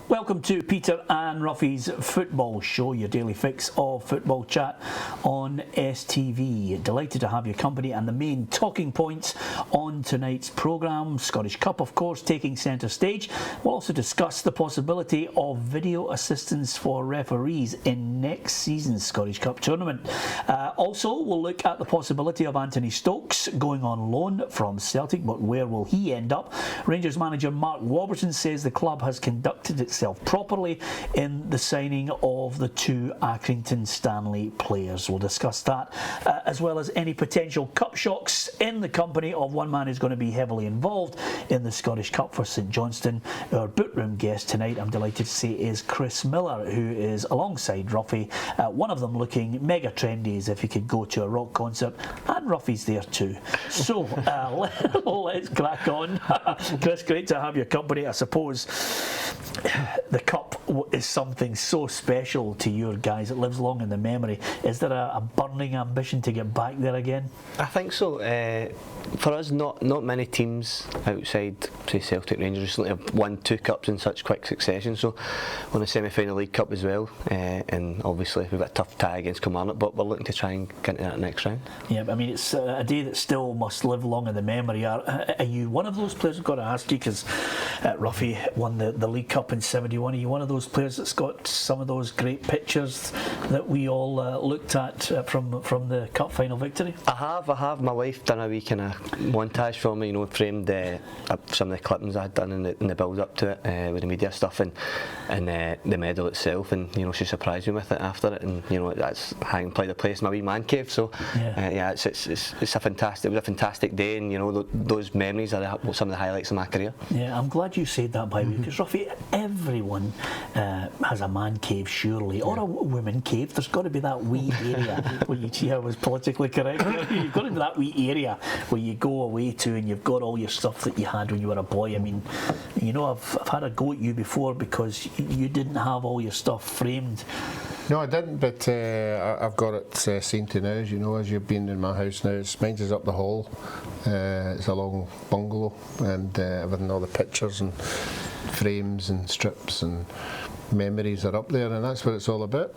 Welcome to Peter and Ruffy's Football Show, your daily fix of football chat on STV. Delighted to have your company, and the main talking points on tonight's programme. Scottish Cup, of course, taking centre stage. We'll also discuss the possibility of video assistance for referees in next season's Scottish Cup tournament. Also, we'll look at the possibility of Anthony Stokes going on loan from Celtic, but where will he end up? Rangers manager Mark Warburton says the club has conducted itself properly in the signing of the two Accrington Stanley players. We'll discuss that, as well as any potential cup shocks in the company of one man who's going to be heavily involved in the Scottish Cup for St Johnstone. Our boot-room guest tonight, I'm delighted to say, is Chris Millar, who is alongside Ruffy. One of them looking mega trendy as if he could go to a rock concert, and Ruffy's there too. So let's crack on. Chris, great to have your company. I suppose the Cup is something so special to your guys. It lives long in the memory. Is there a burning ambition to get back there again? I think so. For us, not many teams outside, say, Celtic, Rangers recently have won two cups in such quick succession. So won a semi-final League Cup as well, and obviously we've got a tough tie against Kilmarnock, but we're looking to try and get into that next round. Yeah, I mean, it's a day that still must live long in the memory. Are you one of those players? I've got to ask you, because Ruffy won the League Cup in '71. Are you one of those players that's got some of those great pictures that we all looked at from the Cup final victory? I have. My wife done a wee kind of montage for me, framed some of the clippings I had done in the build up to it, with the media stuff and the medal itself, and she surprised me with it after it, and that's hanging by the place in my wee man cave. So it was a fantastic day, and those memories are some of the highlights of my career. Yeah, I'm glad you said that, by the way, because Ruffy, everyone has a man cave, surely, or a woman cave. There's got to be that wee area where you see I was politically correct. You've got to be that wee area where you go away to, and you've got all your stuff that you had when you were a boy. I mean, I've had a go at you before because you didn't have all your stuff framed. No, I didn't, but I've got it seen to now, as you've been in my house now. Mine's is up the hall. It's a long bungalow, and everything, all the pictures and frames and strips and memories are up there, and that's what it's all about.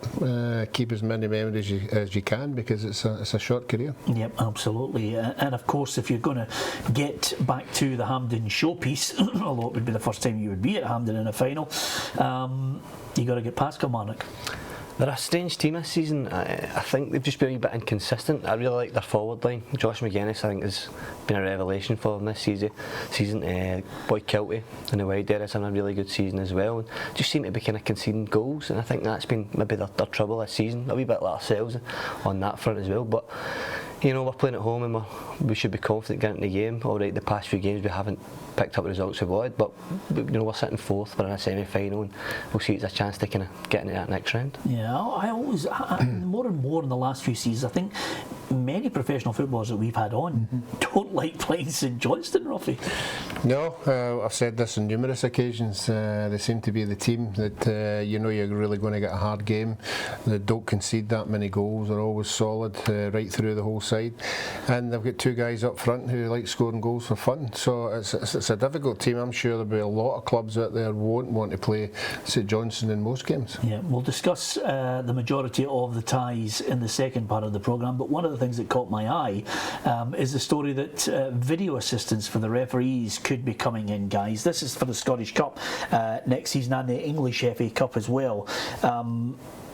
Keep as many memories as you can, because it's a short career. Yep, absolutely. And of course, if you're going to get back to the Hampden showpiece, although it would be the first time you would be at Hampden in a final, you got to get past Kilmarnock. They're a strange team this season. I think they've just been a bit inconsistent. I really like their forward line. Josh McGuinness, I think, has been a revelation for them this season. Boy Kilty in the wide area has had a really good season as well. And just seem to be kind of conceding goals, and I think that's been maybe their trouble this season. A wee bit like ourselves on that front as well. But we're playing at home, and we should be confident getting the game. All right, the past few games we haven't picked up the results we wanted, but we're sitting fourth, we're in a semi-final, and we'll see it's a chance to kind of get into that next round. Yeah, I always, more and more in the last few seasons, I think many professional footballers that we've had on don't like playing St Johnstone, Ruffy. No, I've said this on numerous occasions. They seem to be the team that you're really going to get a hard game. They don't concede that many goals. They're always solid right through the whole side, and they've got two guys up front who like scoring goals for fun. So it's a difficult team. I'm sure there'll be a lot of clubs out there won't want to play St Johnstone in most games. Yeah, we'll discuss the majority of the ties in the second part of the programme, but one of the things that caught my eye is the story that video assistance for the referees could be coming in, guys. This is for the Scottish Cup next season and the English FA Cup as well.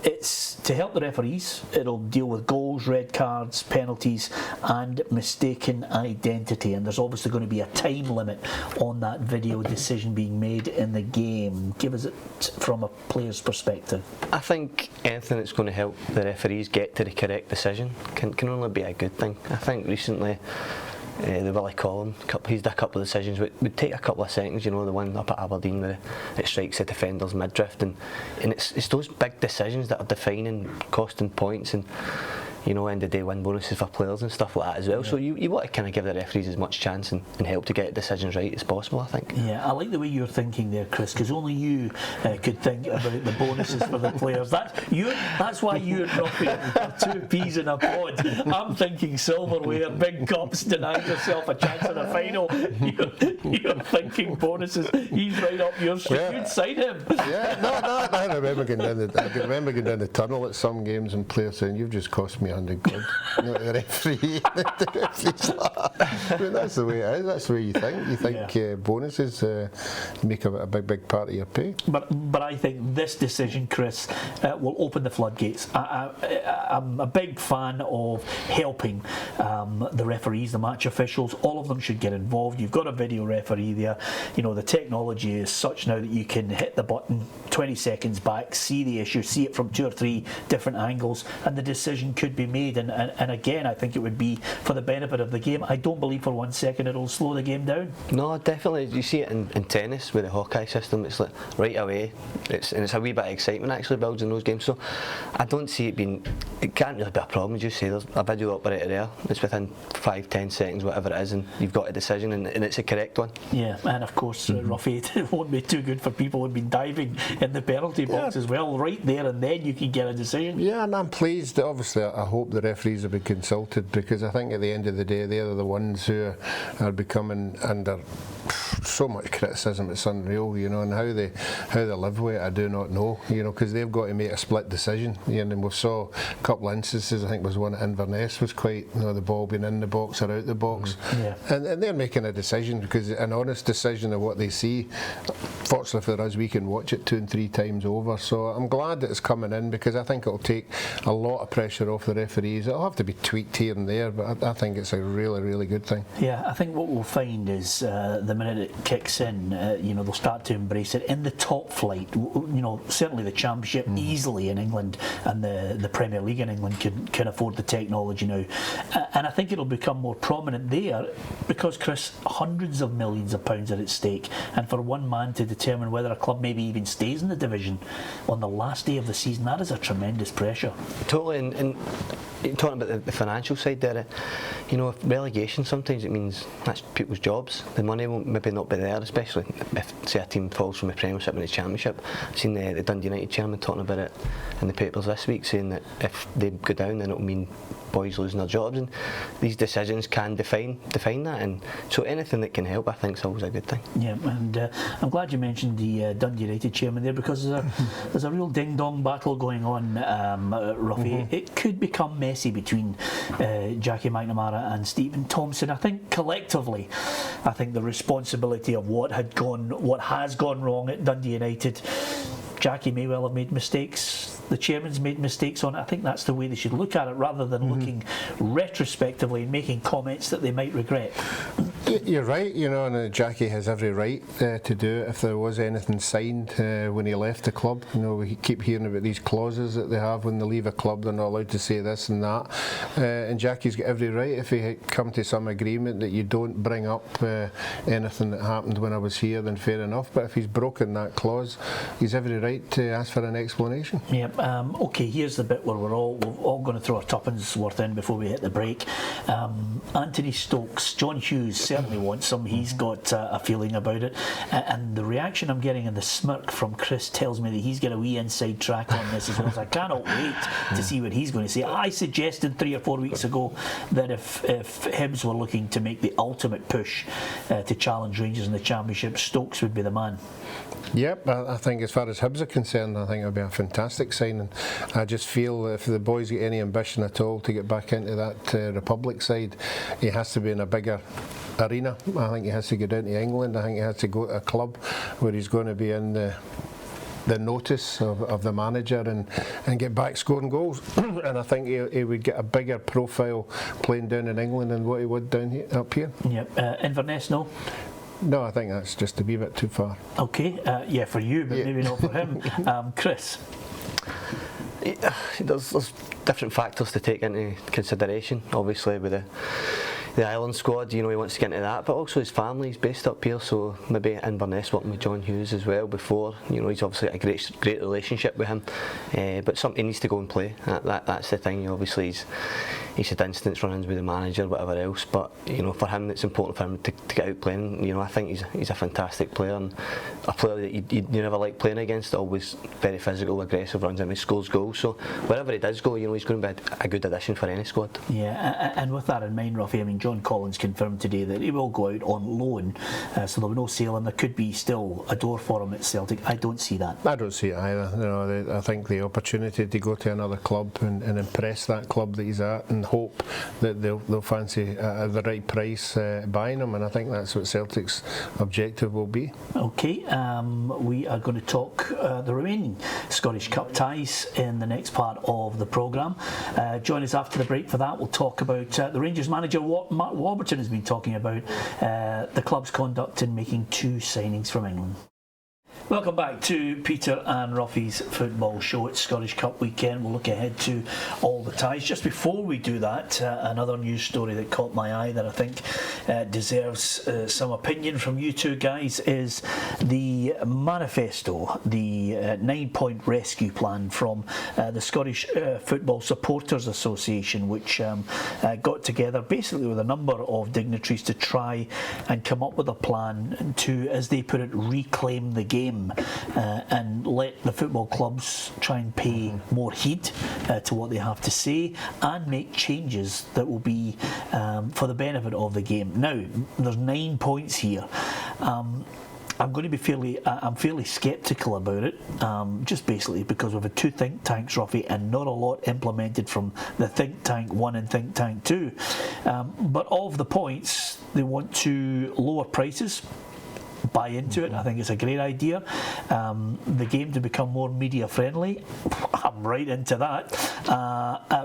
It's to help the referees. It'll deal with goals, red cards, penalties and mistaken identity, and there's obviously going to be a time limit on that video decision being made in the game. Give us it from a player's perspective. I think anything that's going to help the referees get to the correct decision can only be a good thing. I think recently the Willie Collum Cup, he's done a couple of decisions would take a couple of seconds, the one up at Aberdeen where it strikes the defender's midriff, and it's those big decisions that are defining, costing points, and you know, end of day win bonuses for players and stuff like that as well. So you want to kind of give the referees as much chance and help to get decisions right as possible, I think. Yeah, I like the way you're thinking there, Chris, because only you could think about the bonuses for the players. That's why you and Robbie are two peas in a pod. I'm thinking silverware, big cups, denying yourself a chance in a final. You're thinking bonuses. He's right up your street. Yeah. You'd sign him. Yeah, no, I remember going down the tunnel at some games and players saying, "You've just cost me £100." You know, the referee. I mean, that's the way it is. That's the way you think. You think bonuses make a big part of your pay. But I think this decision, Chris, will open the floodgates. I'm a big fan of helping the referees, the match officials. All of them should get involved. You've got a video referee there. You know, the technology is such now that you can hit the button 20 seconds back, see the issue, see it from 2 or 3 different angles, and the decision could be made. And again, I think it would be for the benefit of the game. I don't believe for 1 second it'll slow the game down. No, definitely. You see it in tennis with the Hawkeye system. It's like right away. It's a wee bit of excitement actually builds in those games. So I don't see it being. It can't really be a problem. As you say, there's a video operator there. It's within 5-10 seconds, whatever it is, and you've got a decision, and it's a correct one. Yeah, and of course, Ruffy, it won't be too good for people who've been diving in the penalty box as well. Right there and then you can get a decision. Yeah, and I'm pleased. Obviously, I hope the referees will be consulted, because I think at the end of the day, they're the ones who are becoming under so much criticism. It's unreal, you know, and how they live with it, I do not know, you know, because they've got to make a split decision. You know, and we saw a couple of instances. I think there was one at Inverness was quite, you know, the ball being in the box or out the box, and they're making a decision, because an honest decision of what they see. Fortunately for us, we can watch it 2 and 3 times over. So I'm glad that it's coming in, because I think it'll take a lot of pressure off the referees. It'll have to be tweaked here and there, but I think it's a really, really good thing. Yeah, I think what we'll find is the minute it kicks in, you know, they'll start to embrace it in the top flight. You know, certainly the Championship easily in England, and the Premier League in England can afford the technology now, and I think it'll become more prominent there, because, Chris, hundreds of millions of pounds are at stake, and for one man to determine whether a club maybe even stays in the division on the last day of the season, that is a tremendous pressure. Totally, and talking about the financial side there, you know, if relegation, sometimes it means that's people's jobs. The money will maybe not be there, especially if, say, a team falls from the Premiership and the Championship. I've seen the Dundee United chairman talking about it in the papers this week, saying that if they go down, then it'll mean boys losing their jobs, and these decisions can define that, and so anything that can help, I think, is always a good thing. Yeah, and I'm glad you mentioned the Dundee United chairman there, because there's a real ding-dong battle going on, Ruffy. It could become messy between Jackie McNamara and Stephen Thompson. I think collectively, I think the responsibility of what has gone wrong at Dundee United, Jackie may well have made mistakes, the chairman's made mistakes on it. I think that's the way they should look at it, rather than looking retrospectively and making comments that they might regret. You're right, you know, and Jackie has every right to do it if there was anything signed when he left the club. You know, we keep hearing about these clauses that they have when they leave a club, they're not allowed to say this and that, and Jackie's got every right, if he come to some agreement that you don't bring up anything that happened when I was here, then fair enough, but if he's broken that clause, he's every right to ask for an explanation. Yep. Okay, here's the bit where we're all going to throw our tuppence worth in before we hit the break. Anthony Stokes, John Hughes certainly wants some. He's got a feeling about it, and the reaction I'm getting and the smirk from Chris tells me that he's got a wee inside track on this as well. So I cannot wait to see what he's going to say. I suggested 3 or 4 weeks ago that if Hibs were looking to make the ultimate push to challenge Rangers in the Championship, Stokes would be the man. Yep, I think as far as Hibs are concerned, I think it would be a fantastic signing. I just feel if the boys get any ambition at all to get back into that Republic side, he has to be in a bigger arena. I think he has to go down to England. I think he has to go to a club where he's going to be in the notice of the manager and get back scoring goals. And I think he would get a bigger profile playing down in England than what he would down here, up here. Yep. Inverness, no? No, I think that's just a wee bit too far. Okay, yeah, for you, but maybe not for him. Chris? There's different factors to take into consideration, obviously, with the Island squad, you know, he wants to get into that, but also his family, he's based up here, so maybe Inverness working with John Hughes as well before, you know, he's obviously got a great relationship with him, but he needs to go and play, that's the thing. Obviously he's had instance run-ins with the manager, whatever else, but you know, for him it's important for him to get out playing. You know, I think he's a fantastic player, and a player that you never like playing against, always very physical, aggressive, runs in, he scores goals, so wherever he does go, you know, he's going to be a good addition for any squad. Yeah, and with that in mind, Ruffy, I mean, John Collins confirmed today that he will go out on loan, so there'll be no sale, and there could be still a door for him at Celtic. I don't see that. I don't see it either. You know, I think the opportunity to go to another club and impress that club that he's at, and hope that they'll fancy at the right price buying him, and I think that's what Celtic's objective will be. Okay, we are going to talk the remaining Scottish Cup ties in the next part of the programme. Join us after the break for that. We'll talk about the Rangers manager Mark Warburton has been talking about the club's conduct in making 2 signings from England. Welcome back to Peter and Ruffy's football show. It's Scottish Cup weekend. We'll look ahead to all the ties. Just before we do that, another news story that caught my eye that I think deserves some opinion from you two guys is the manifesto, the 9-point rescue plan from the Scottish Football Supporters Association, which got together basically with a number of dignitaries to try and come up with a plan to, as they put it, reclaim the game. And let the football clubs try and pay more heed to what they have to say and make changes that will be for the benefit of the game. Now, there's 9 points here. I'm going to be fairly sceptical about it, just basically because we've had 2 think tanks, Ruffy, and not a lot implemented from the think tank 1 and think tank 2. But of the points, they want to lower prices. Buy into it. I think it's a great idea. The game to become more media friendly, I'm right into that.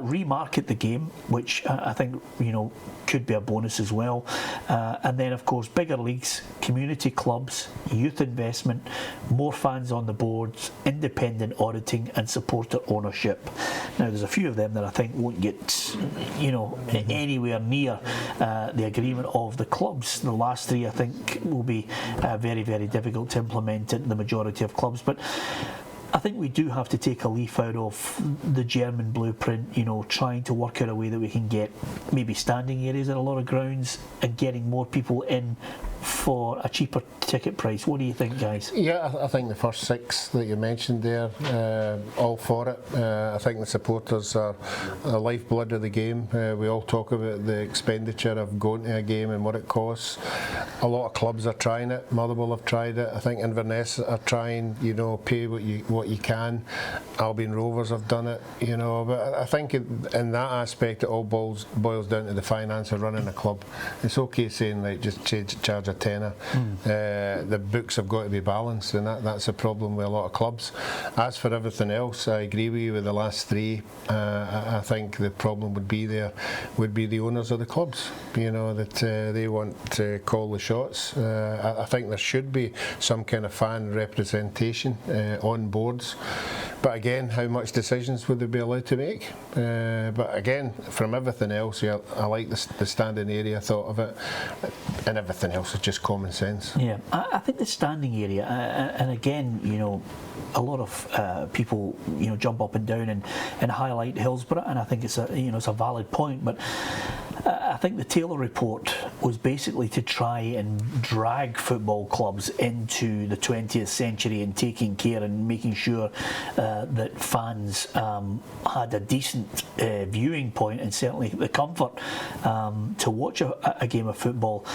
Remarket the game, which I think, you know, could be a bonus as well. And then of course bigger leagues, community clubs, youth investment, more fans on the boards, independent auditing and supporter ownership. Now there's a few of them that I think won't get, you know, anywhere near the agreement of the clubs. The last 3 I think will be very, very difficult to implement in the majority of clubs, but I think we do have to take a leaf out of the German blueprint, you know, trying to work out a way that we can get maybe standing areas at a lot of grounds and getting more people in for a cheaper ticket price. What do you think, guys? Yeah, I think the first 6 that you mentioned there, all for it. I think the supporters are the lifeblood of the game. We all talk about the expenditure of going to a game and what it costs. A lot of clubs are trying it. Motherwell have tried it. I think Inverness are trying, you know, pay what you can. Albion Rovers have done it, you know. But I think in that aspect, it all boils down to the finance of running a club. It's okay saying, like, just charge a tenner. The books have got to be balanced, and that's a problem with a lot of clubs. As for everything else, I agree with you with the last 3. I think the problem would be the owners of the clubs, you know, that they want to call the shots. I think there should be some kind of fan representation on boards, but again, how much decisions would they be allowed to make? But again, from everything else, yeah, I like the standing area thought of it, and everything else is just common sense. Yeah, I think the standing area, and again, you know, a lot of people, you know, jump up and down and highlight Hillsborough, and I think it's a valid point, but I think the Taylor report was basically to try and drag football clubs into the 20th century and taking care and making sure that fans had a decent viewing point and certainly the comfort to watch a game of football.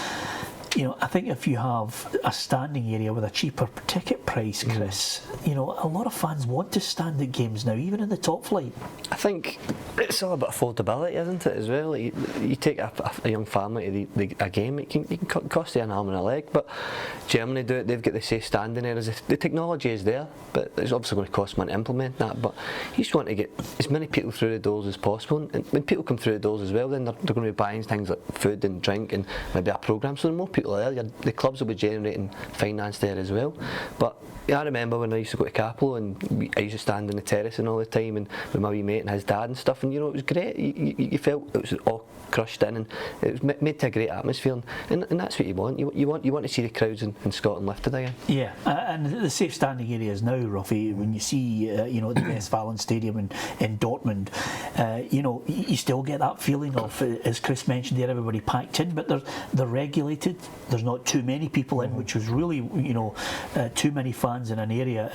You know, I think if you have a standing area with a cheaper ticket price, Chris, you know, a lot of fans want to stand at games now, even in the top flight. I think it's all about affordability, isn't it, as well? Like, you take a young family to a game, it can cost you an arm and a leg, but Germany do it, they've got the safe standing areas. The technology is there, but it's obviously going to cost money to implement that, but you just want to get as many people through the doors as possible, and when people come through the doors as well, then they're going to be buying things like food and drink and maybe a programme, so the more people completely there. The clubs will be generating finance there as well. But yeah, I remember when I used to go to Capello and I used to stand on the terrace and all the time and with my wee mate and his dad and stuff, and you know, it was great. You felt it was all crushed in, and it was made to a great atmosphere, and that's what you want. You want to see the crowds in Scotland lifted again. Yeah, and the safe standing areas now, Ruffy, when you see you know, the Westfalen Stadium in Dortmund, you know, you still get that feeling of, as Chris mentioned there, everybody packed in, but they're regulated. There's not too many people in, which was really, you know, too many fans in an area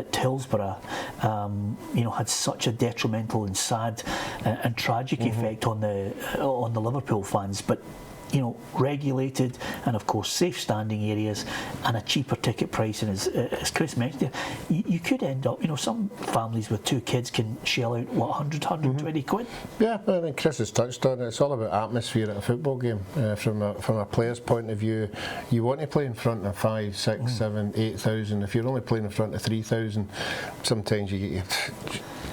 at Hillsborough, you know, had such a detrimental and sad and tragic effect on the Liverpool fans. But you know, regulated and of course safe standing areas and a cheaper ticket price, and as Chris mentioned, you could end up, you know, some families with 2 kids can shell out what, 120 quid. Yeah, I think Chris has touched on it. It's all about atmosphere at a football game. From a player's point of view, you want to play in front of 5, 6, 7, 8,000. If you're only playing in front of 3,000, sometimes you get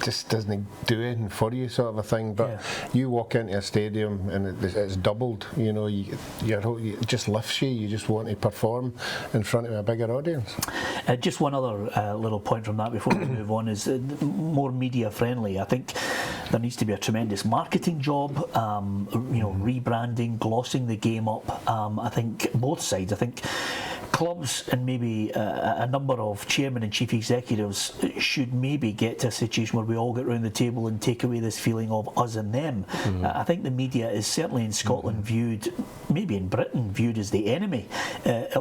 just doesn't do anything for you, sort of a thing. But you walk into a stadium and it's doubled. You know, it just lifts you. You just want to perform in front of a bigger audience. Just one other little point from that before we move on is more media friendly. I think there needs to be a tremendous marketing job. You know, rebranding, glossing the game up. I think both sides. I think clubs and maybe a number of chairmen and chief executives should maybe get to a situation where we all get round the table and take away this feeling of us and them. I think the media is certainly in Scotland viewed, maybe in Britain, viewed as the enemy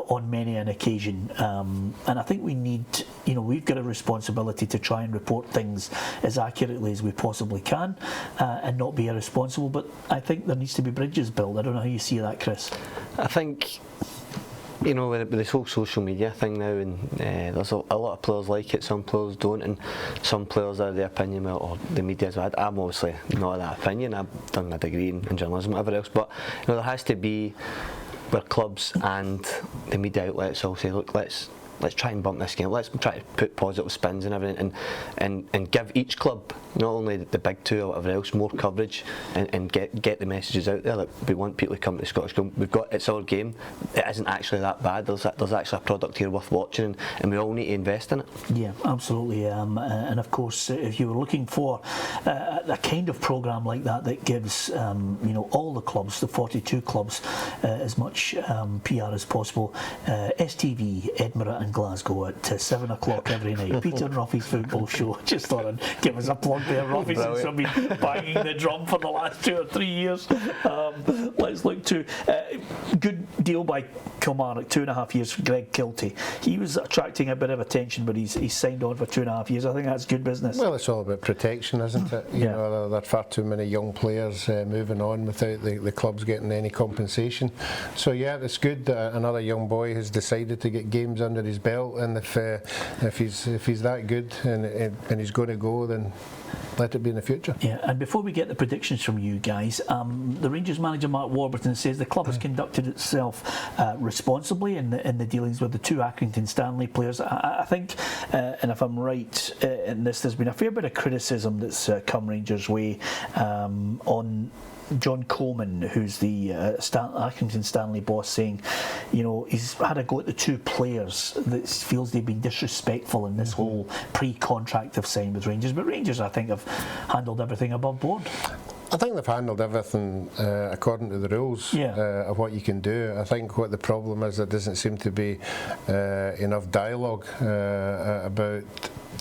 on many an occasion. And I think we need, you know, we've got a responsibility to try and report things as accurately as we possibly can and not be irresponsible. But I think there needs to be bridges built. I don't know how you see that, Chris. I think, you know, with this whole social media thing now, and there's a lot of players like it, some players don't, and some players are the opinion, or the media's bad. I'm obviously not of that opinion. I've done a degree in journalism and whatever else, but you know, there has to be where clubs and the media outlets all say, look, let's try and bump this game. Let's try to put positive spins and everything, and give each club, not only the big 2 or whatever else, more coverage, and get the messages out there that we want people to come to the Scottish game. It's our game. It isn't actually that bad. There's actually a product here worth watching, and we all need to invest in it. Yeah, absolutely. And of course, if you were looking for a kind of programme like that gives you know, all the clubs, the 42 clubs, as much PR as possible, STV Edinburgh and Glasgow at 7 o'clock every night. Peter and Ruffy's football show. Just thought I'd give us a plug there. Ruffy seems to have been banging the drum for the last 2 or 3 years. Let's look to good deal by Kilmarnock, 2.5 years for Greg Kiltie. He was attracting a bit of attention, but he's signed on for 2.5 years. I think that's good business. Well, it's all about protection, isn't it? You know, there are far too many young players moving on without the clubs getting any compensation. So yeah, it's good that another young boy has decided to get games under his belt, and if he's that good and he's going to go, then let it be in the future. Yeah, and before we get the predictions from you guys, the Rangers manager Mark Warburton says the club has conducted itself responsibly in the dealings with the 2 Accrington Stanley players. I think, and if I'm right in this, there's been a fair bit of criticism that's come Rangers' way on John Coleman, who's the Accrington Stanley boss, saying, you know, he's had a go at the 2 players that feels they've been disrespectful in this whole pre-contract they've signed with Rangers. But Rangers, I think, have handled everything above board. I think they've handled everything according to the rules of what you can do. I think what the problem is, there doesn't seem to be enough dialogue about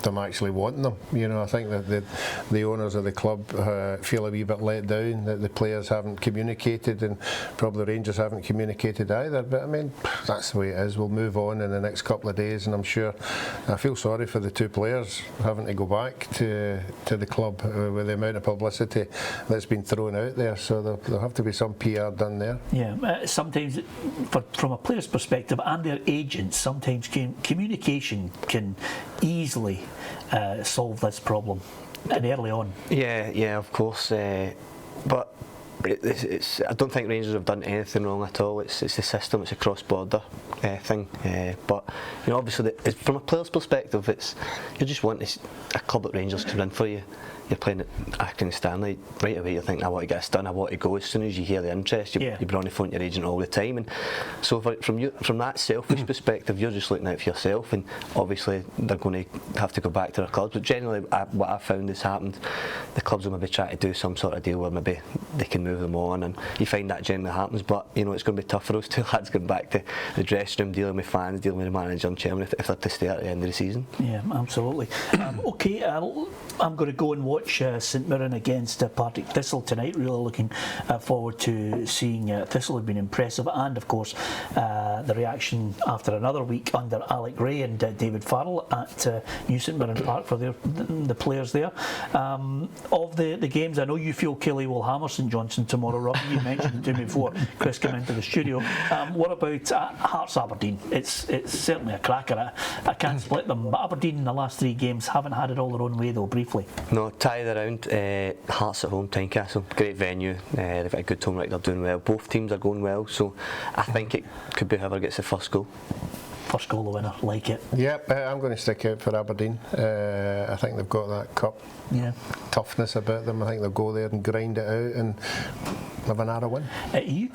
them actually wanting them. You know, I think that the owners of the club feel a wee bit let down that the players haven't communicated, and probably Rangers haven't communicated either. But I mean, that's the way it is. We'll move on in the next couple of days, and I'm sure, I feel sorry for the 2 players having to go back to the club with the amount of publicity that's been thrown out there. So there'll have to be some PR done there. Yeah, sometimes from a player's perspective and their agents, sometimes communication can easily solve this problem, and early on. Yeah, of course. But I don't think Rangers have done anything wrong at all. It's the system. It's a cross-border thing. But you know, obviously, from a player's perspective, you just want a club like Rangers come in for you. you're playing at Accrington Stanley, right away you're thinking, I want to get this done, I want to go. As soon as you hear the interest, you're on the phone to your agent all the time. And so from that selfish perspective, you're just looking out for yourself, and obviously they're going to have to go back to their clubs. But generally, what I've found has happened, the clubs will maybe try to do some sort of deal where maybe they can move them on, and you find that generally happens. But it's going to be tough for those two lads going back to the dressing room, dealing with fans, dealing with the manager and chairman if they're to stay at the end of the season. Yeah, absolutely. Okay, I'm going to go and watch St Mirren against Partick Thistle tonight. Really looking forward to seeing Thistle. Have been impressive, and of course the reaction after another week under Alec Ray and David Farrell at New St Mirren Park for the players there. Of the games, I know you feel Kelly will hammer St Johnstone tomorrow, Rob. You mentioned it to me before Chris came into the studio. What about Hearts Aberdeen? It's certainly a cracker. I can't split them, but Aberdeen in the last 3 games haven't had it all their own way though, briefly. No, tied around. Hearts at home, Tynecastle, great venue. They've got a good home record, they're doing well. Both teams are going well, so I think it could be whoever gets the first goal. First goal the winner, like it. Yep, I'm going to stick out for Aberdeen. I think they've got that cup toughness about them. I think they'll go there and grind it out and have an narrow win. Are you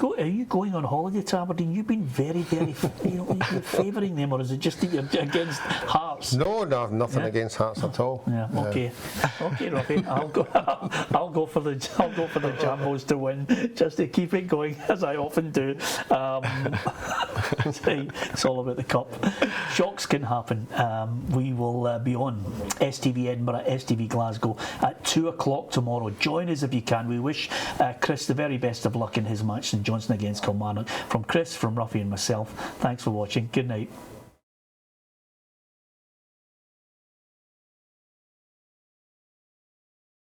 going on holiday to Aberdeen? You've been very you're favouring them, or is it just that you're against Hearts? No, nothing against Hearts at all. Yeah, okay, Ruffy. I'll go for the Jambos to win, just to keep it going as I often do. It's all about the cup. Shocks can happen. We will be on STV Edinburgh, STV Glasgow at 2 o'clock tomorrow. Join us if you can. We wish Chris the very best of luck in his match St Johnstone against Kilmarnock. From Chris, from Ruffy and myself, thanks for watching. Good night.